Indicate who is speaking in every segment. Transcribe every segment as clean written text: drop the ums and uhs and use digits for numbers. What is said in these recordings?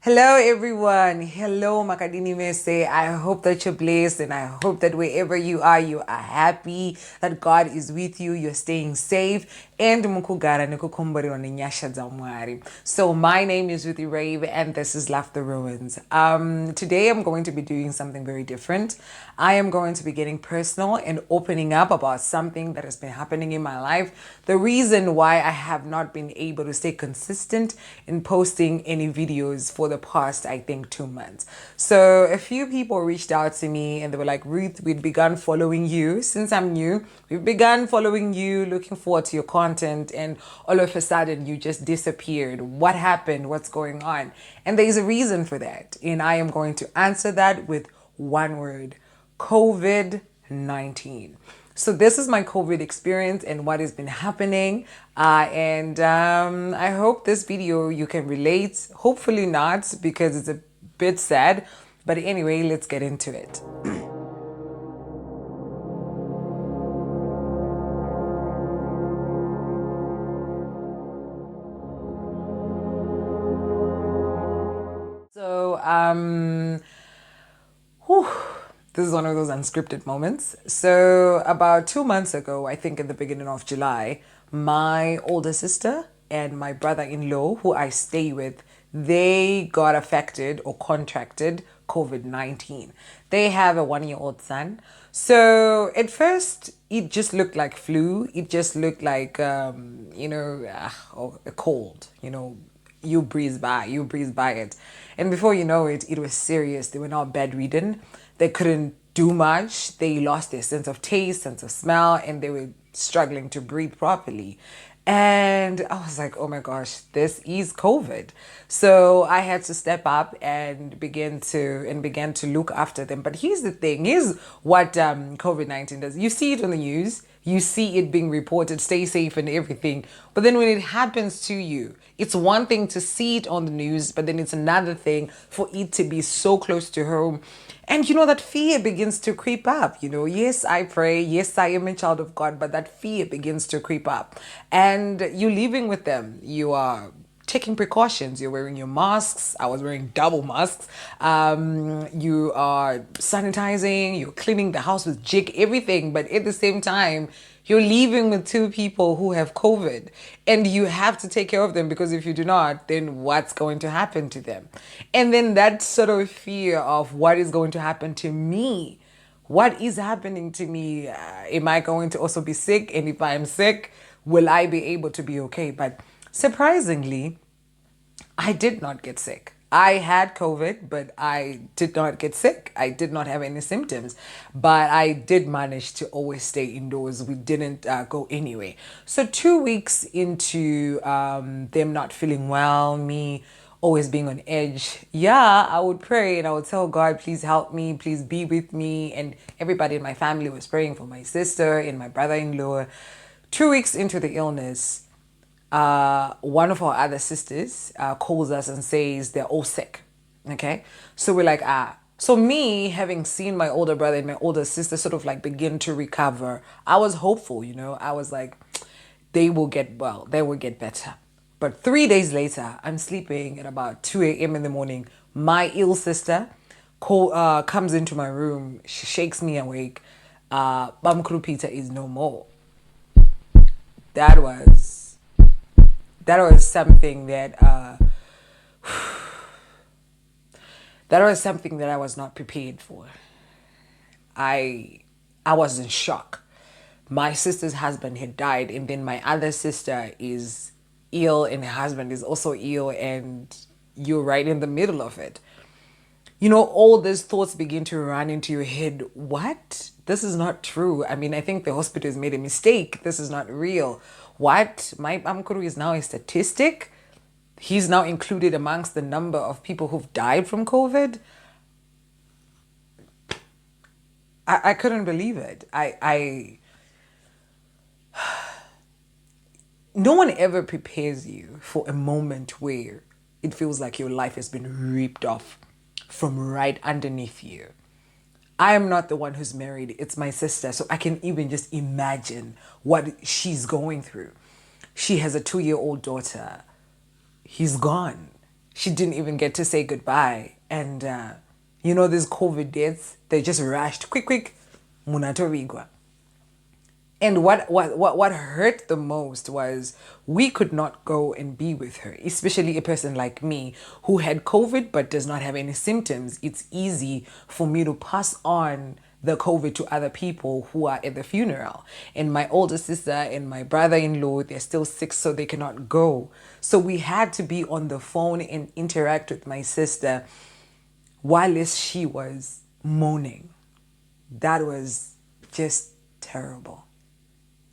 Speaker 1: Hello, everyone. Hello, Makadini Mese. I hope that you're blessed and I hope that wherever you are happy, that God is with you, you're staying safe. And mukugara nikukumbariwa ni nyasha za Mwari. So my name is Ruthie Rave and this is Love the Ruins. Today I'm going to be doing something very different. I am going to be getting personal and opening up about something that has been happening in my life. The reason why I have not been able to stay consistent in posting any videos for the past, I think, 2 months. So a few people reached out to me and they were like, Ruth, we'd begun following you since I'm new. We've begun following you, looking forward to your content, and all of a sudden you just disappeared. What happened? What's going on? And there's a reason for that. And I am going to answer that with one word: COVID-19. So this is my COVID experience and what has been happening. And I hope this video you can relate. Hopefully not, because it's a bit sad. But anyway, let's get into it. So, whew, this is one of those unscripted moments. So, about 2 months ago, I think in the beginning of July, my older sister and my brother-in-law, who I stay with, they got affected or contracted COVID-19. They have a 1-year-old son. So at first, it just looked like flu. It just looked like, a cold, you breeze by it. And before you know it, it was serious. They were now bedridden. They couldn't do much. They lost their sense of taste, sense of smell, and they were struggling to breathe properly. And I was like, oh my gosh, this is COVID. So I had to step up and began to look after them. But here's the thing, here's what COVID-19 does. You see it on the news, you see it being reported, stay safe and everything. But then when it happens to you, it's one thing to see it on the news, but then it's another thing for it to be so close to home. And that fear begins to creep up. Yes, I pray. Yes, I am a child of God, but that fear begins to creep up. And you're living with them. You are taking precautions. You're wearing your masks. I was wearing double masks. You are sanitizing. You're cleaning the house with jig, everything. But at the same time, you're living with two people who have COVID and you have to take care of them, because if you do not, then what's going to happen to them? And then that sort of fear of what is going to happen to me. What is happening to me? Am I going to also be sick? And if I'm sick, will I be able to be okay? But surprisingly, I did not get sick. I had COVID, but I did not get sick. I did not have any symptoms, but I did manage to always stay indoors. We didn't go anywhere. So 2 weeks into them not feeling well, me always being on edge, yeah, I would pray and I would tell God, please help me, please be with me. And everybody in my family was praying for my sister and my brother-in-law. 2 weeks into the illness, one of our other sisters calls us and says they're all sick. Okay. So we're like, So me, having seen my older brother and my older sister sort of like begin to recover, I was hopeful, I was like, they will get well, they will get better. But 3 days later, I'm sleeping at about 2 a.m. in the morning. My ill sister comes into my room. She shakes me awake. Bamkuru Peter is no more. That was something that I was not prepared for. I was in shock. My sister's husband had died, and then my other sister is ill and her husband is also ill, and you're right in the middle of it. All these thoughts begin to run into your head. What? This is not true. I mean, I think the hospital has made a mistake. This is not real. What? My Amkuru is now a statistic. He's now included amongst the number of people who've died from COVID. I couldn't believe it. No one ever prepares you for a moment where it feels like your life has been ripped off from right underneath you. I am not the one who's married. It's my sister. So I can even just imagine what she's going through. She has a 2-year-old daughter. He's gone. She didn't even get to say goodbye. And you know, these COVID deaths, they just rushed quick, quick. Munatorigwa. And what hurt the most was we could not go and be with her, especially a person like me who had COVID but does not have any symptoms. It's easy for me to pass on the COVID to other people who are at the funeral. And my older sister and my brother-in-law, they're still sick, so they cannot go. So we had to be on the phone and interact with my sister while she was moaning. That was just terrible.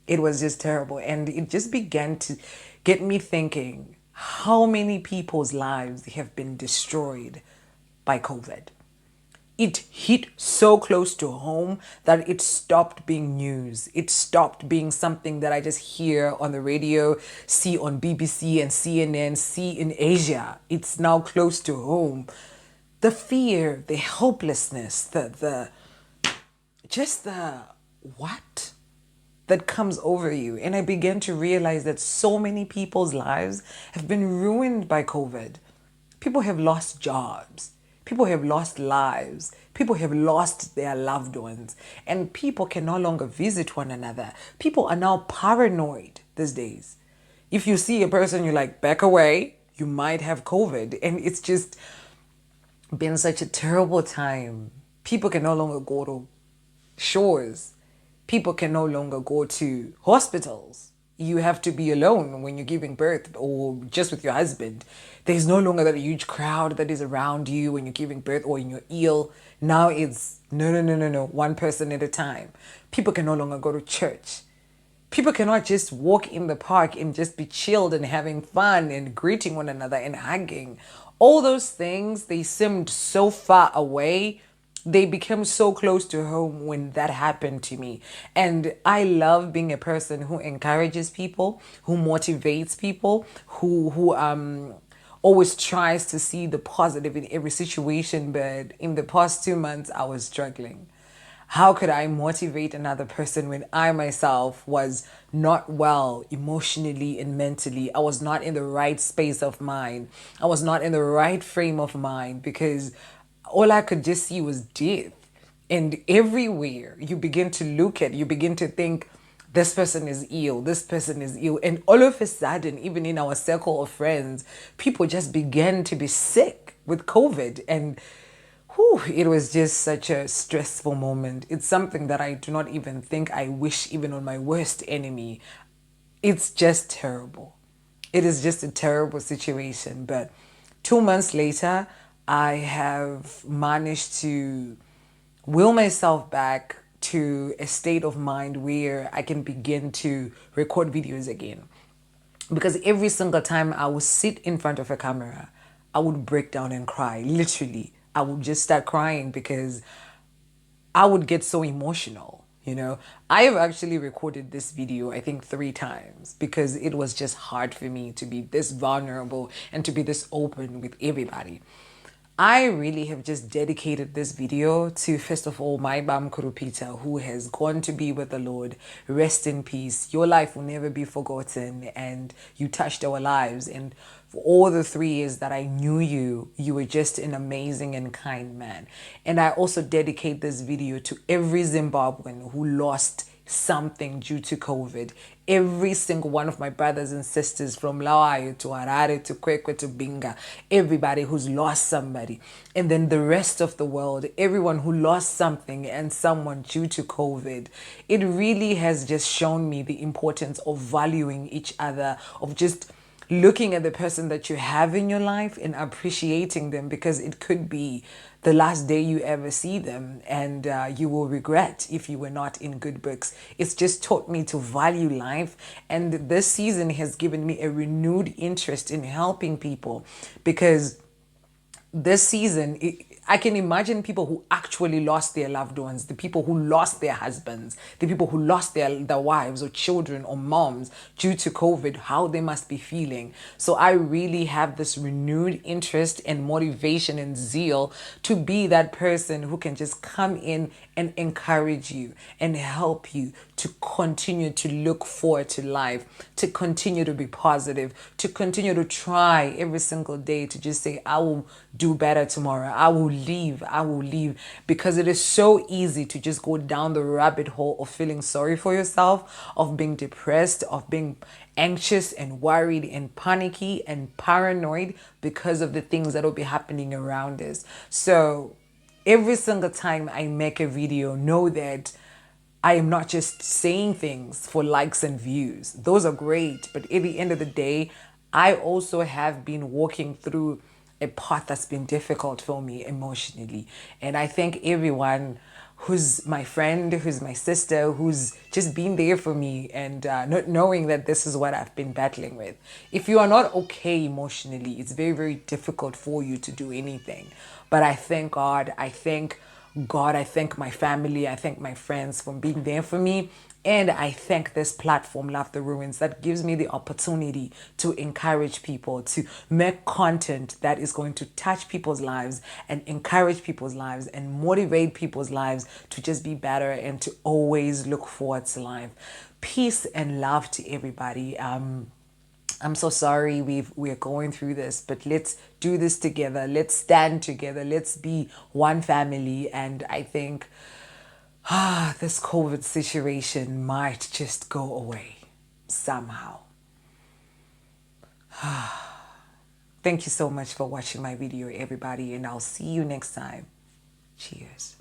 Speaker 1: It was just terrible. And it just began to get me thinking how many people's lives have been destroyed by COVID. It hit so close to home that it stopped being news. It stopped being something that I just hear on the radio, see on BBC and CNN, see in Asia. It's now close to home. The fear, the hopelessness, the what that comes over you. And I began to realize that so many people's lives have been ruined by COVID. People have lost jobs. People have lost lives. People have lost their loved ones. And people can no longer visit one another. People are now paranoid these days. If you see a person, you're like, back away, you might have COVID. And it's just been such a terrible time. People can no longer go to shores. People can no longer go to hospitals. You have to be alone when you're giving birth or just with your husband. There's no longer that huge crowd that is around you when you're giving birth or when you're ill. Now it's no, one person at a time. People can no longer go to church. People cannot just walk in the park and just be chilled and having fun and greeting one another and hugging. All those things, they seemed so far away. They became so close to home when that happened to me. And I love being a person who encourages people, who motivates people, who always tries to see the positive in every situation. But in the past 2 months, I was struggling. How could I motivate another person when I myself was not well emotionally and mentally? I was not in the right space of mind. I was not in the right frame of mind because all I could just see was death. And everywhere you begin to look at, you begin to think, this person is ill, this person is ill. And all of a sudden, even in our circle of friends, people just began to be sick with COVID. And it was just such a stressful moment. It's something that I do not even think I wish even on my worst enemy. It's just terrible. It is just a terrible situation. But 2 months later, I have managed to will myself back to a state of mind where I can begin to record videos again. Because every single time I would sit in front of a camera, I would break down and cry. Literally, I would just start crying because I would get so emotional. I have actually recorded this video, I think 3 times because it was just hard for me to be this vulnerable and to be this open with everybody. I really have just dedicated this video to, first of all, my Bamkuru Peter, who has gone to be with the Lord. Rest in peace. Your life will never be forgotten, and you touched our lives. And for all the 3 years that I knew you, you were just an amazing and kind man. And I also dedicate this video to every Zimbabwean who lost something due to COVID. Every single one of my brothers and sisters from Lawayo to Harare to Kwekwe to Binga, everybody who's lost somebody. And then the rest of the world, everyone who lost something and someone due to COVID. It really has just shown me the importance of valuing each other, of just looking at the person that you have in your life and appreciating them, because it could be the last day you ever see them, and you will regret if you were not in good books. It's just taught me to value life, and this season has given me a renewed interest in helping people, because this season, I can imagine people who actually lost their loved ones, the people who lost their husbands, the people who lost their wives or children or moms due to COVID, how they must be feeling. So I really have this renewed interest and motivation and zeal to be that person who can just come in and encourage you and help you to continue to look forward to life, to continue to be positive, to continue to try every single day to just say, I will do better tomorrow. I will leave. Because it is so easy to just go down the rabbit hole of feeling sorry for yourself, of being depressed, of being anxious and worried and panicky and paranoid because of the things that will be happening around us. So every single time I make a video, know that I am not just saying things for likes and views. Those are great. But at the end of the day, I also have been walking through a path that's been difficult for me emotionally. And I thank everyone who's my friend, who's my sister, who's just been there for me and not knowing that this is what I've been battling with. If you are not okay emotionally, it's very, very difficult for you to do anything. But I thank God. I thank my family, I thank my friends for being there for me. And I thank this platform, Love the Ruins, that gives me the opportunity to encourage people, to make content that is going to touch people's lives and encourage people's lives and motivate people's lives to just be better and to always look forward to life. Peace and love to everybody. I'm so sorry we're going through this, but let's do this together. Let's stand together. Let's be one family. And I think this COVID situation might just go away somehow. Thank you so much for watching my video, everybody, and I'll see you next time. Cheers.